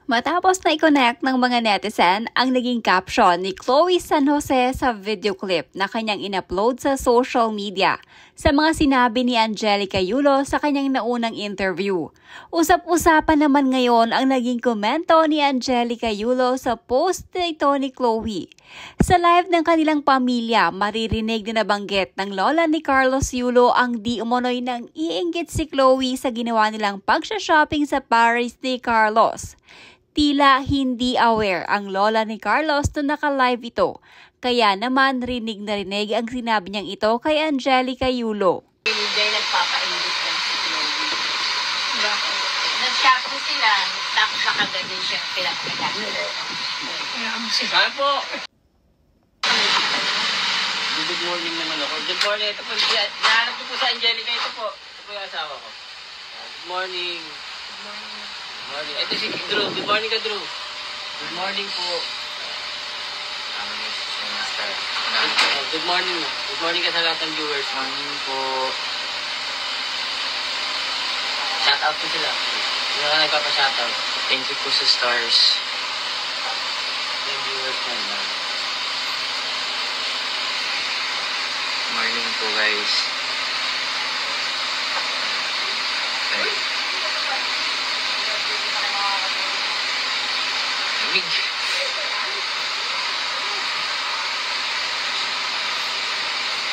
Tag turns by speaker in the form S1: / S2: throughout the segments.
S1: Matapos na i-connect ng mga netizen ang naging caption ni Chloe San Jose sa video clip na kanyang in-upload sa social media sa mga sinabi ni Angelica Yulo sa kanyang naunang interview. Usap-usapan naman ngayon ang naging komento ni Angelica Yulo sa post nito ni Chloe. Sa live ng kanilang pamilya, maririnig na nabanggit ng lola ni Carlos Yulo ang di umano'y nang iinggit si Chloe sa ginawa nilang pagsha-shopping sa Paris ni Carlos. Tila hindi aware ang lola ni Carlos na naka-live ito. Kaya naman rinig na rinig ang sinabi niyang ito kay Angelica Yulo.
S2: Hindi nagpapainggit lang si Chloe. Nag-shopping sila, tapos nakagad din siya pinapagano.
S3: Saan po? Good morning naman ako. Good morning. Ito po, nahanap ko po sa Angelica. Ito po yung asawa ko. Good morning. Good morning. Morning. Ito si Drew. Good morning ka, Drew. Good morning po. Good morning. Good morning ka sa lahat ng viewers. Morning po. Shout out po sila. Sino ka nagpapa-shout out? Thank you po sa stars. Yung viewers na. Morning po, guys.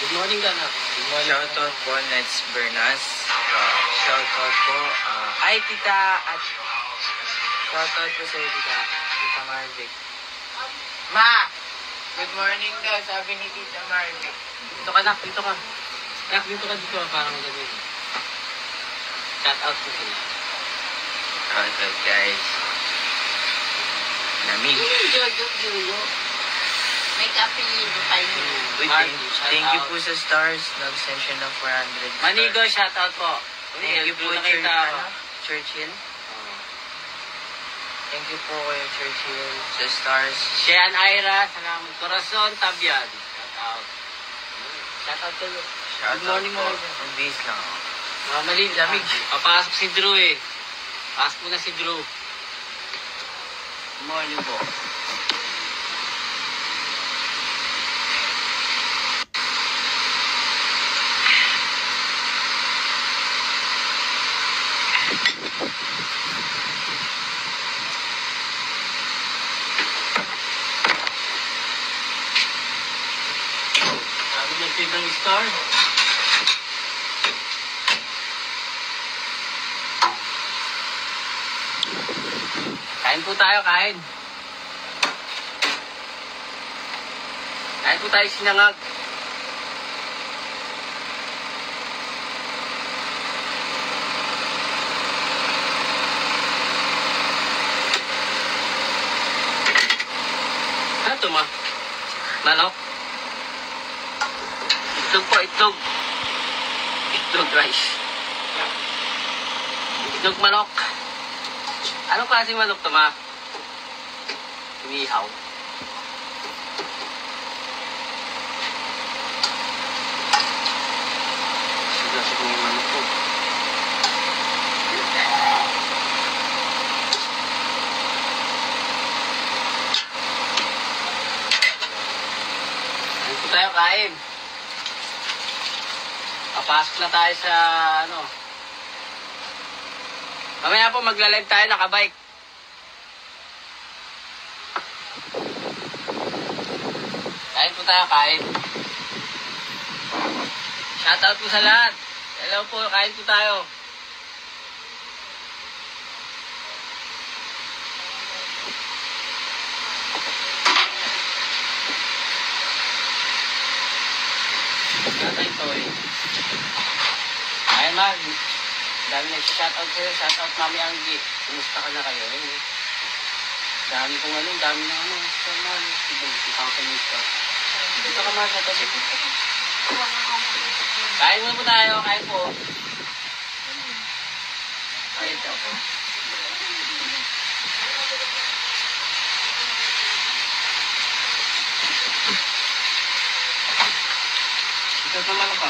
S3: Good morning, Gana. Good morning.
S4: Shoutout po, Nets Bernas. Shoutout po. Ay, tita. At shoutout po sa tita. Tita Marvic. Ma! Good morning daw, sabi ni Tita Marvic.
S3: Dito ka, Nak. Dito ka. Nak, dito ka. Dito ka. Parang ganun. Shoutout po sila.
S4: Shoutout, guys. Lamig.
S2: Jojo. May kapilido kayo.
S4: Thank you po sa stars. Nag-send siya ng 400 stars.
S3: Manigo, shoutout po.
S4: Thank you po, Churchill. Thank you po kay Churchill sa stars.
S3: Sian Ira, salamat. Corazon Tabian. Shoutout. Shoutout kayo. Good morning mo.
S4: Mag-base lang ako.
S3: Mali, lamig. Papasok si Drew eh. Pasok mo na si Drew.
S4: Good morning po.
S3: Sabi ng star. Kain po tayo, kain. Kain po tayo sinangag. Ano ito, ma? Manok? Itlog po, itlog. Itlog rice. Itlog manok. Anong klaseng manok ito, ma? Umihaw. Sigla yung manok ko. Kain po tayo, kain. Papasok na tayo sa ano. Mamaya po magla-live tayo nakabike. Kain po tayo, kain. Shoutout po sa lahat. Hello po, kain po tayo. Tatay Toy. Ayun, Mag. Dami nag-shoutout sa'yo. Shoutout, Mami Anggi. Kumusta ka na kayo? Dami kong ano, dami na ano. Sige, ka sa nito. Dito ka, Mag. Kain muna po tayo. Kain po. Kain po. Ito naman ako.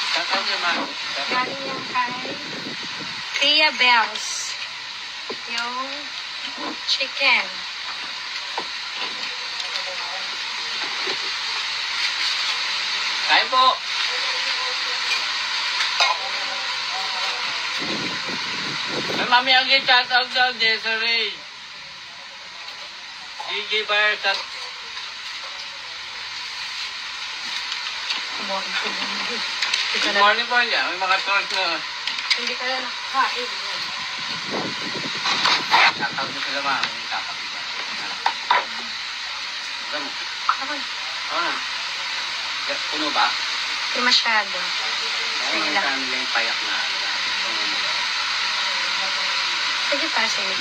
S3: Shoutout niya, Ma.
S2: Galing yan kay Tia Bells. Yung Chicken.
S3: Kain po. May mami ang chat out daw, Desiree. Gigi Bar sa... Good morning po niya. May mga torch na...
S2: Hindi ka na nakakain.
S3: Shout out na sila mami. May kakapitan. Alam mo?
S2: Ako,
S3: Oo na. Puno ba?
S2: hindi masyado.
S3: Sige lang. Kami lang yung payak na.
S2: Sige pa, sige.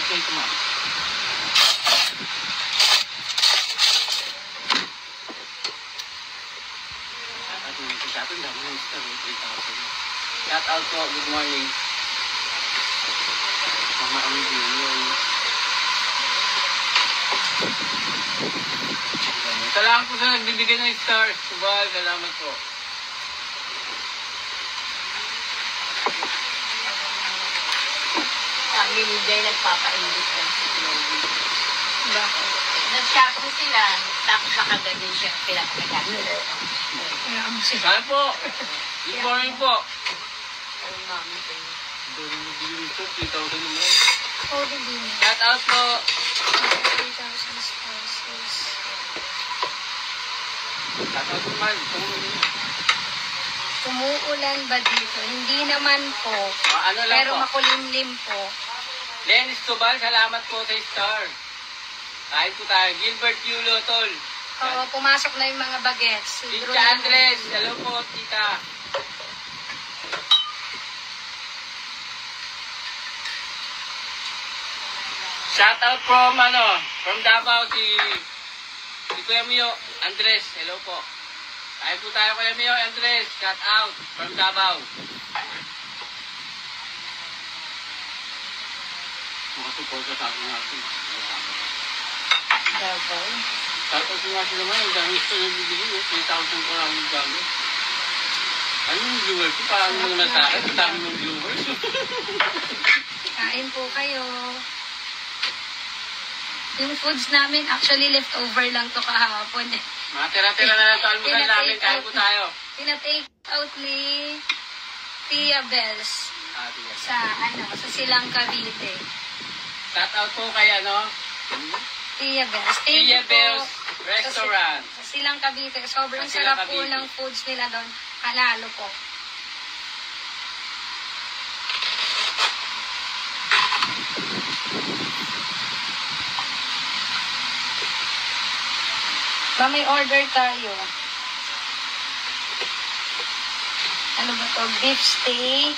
S3: Okay, come on. Shout out po, good morning. Mama Angel. Salamat po sa nagbibigay ng stars. Subal, salamat po.
S2: Kami ni Jay nagpapainit lang si Chloe.
S1: Bakit?
S2: Nag-shopping sila, tapos nakagaling siya pinapagagamit. Kaya mo siya.
S3: Saan po? Good morning po.
S2: Ang mami ko.
S3: Doon nagbibigay ito, 3,000 naman.
S2: Oh, hindi.
S3: Shout out po.
S2: 3,000 spices.
S3: Shout out naman.
S2: Umuulan ba dito? Hindi naman po.
S3: Ano lang
S2: Pero
S3: po?
S2: makulimlim po.
S3: Dennis Tubal, salamat po sa star. Kain po tayo. Gilbert Yulo, tol.
S2: Oo, pumasok na yung mga bagets. Si Drew
S3: Tita Andres, hello po, tita. Shout out from Davao, si Kuya Mio Andres, hello po. Kain po tayo, Kuya Mio Andres, shout out from Davao. Makasuporta sa akin natin.
S2: Davao.
S3: Shout out nga sila naman, ang dami ito nabibigay, 3,000 ko lang yung gano'n. Ano yung viewers ko? Parang mo naman sa akin, ang dami ng viewers.
S2: Kain po kayo. Yung foods namin, actually leftover lang to kahapon.
S3: Mga tira-tira na lang sa almusal namin, kain po tayo.
S2: Tina-take out ni Tia Bells sa Silang Cavite.
S3: Shout out po kay
S2: Tia Bells. Thank
S3: Tia
S2: you
S3: Bells
S2: po.
S3: Restaurant.
S2: Sa Silang Cavite. Sobrang
S3: Sa Silang
S2: sarap po
S3: Cavite.
S2: ng foods nila doon. Panalo po. May order tayo. Ano ba to? Beef steak.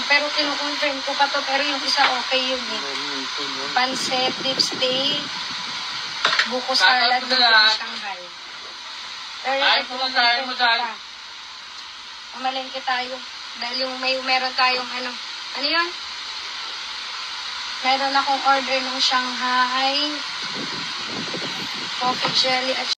S2: Pero kinukonfirm ko pa to. Pero yung isa okay yun eh. Pancit, beef steak. Buko salad ng Shanghai. Pero
S3: Ay, po na tayo mo sa...
S2: Mamalengke tayo. Dahil yung meron tayong ano yun? Meron akong order ng Shanghai, coffee jelly at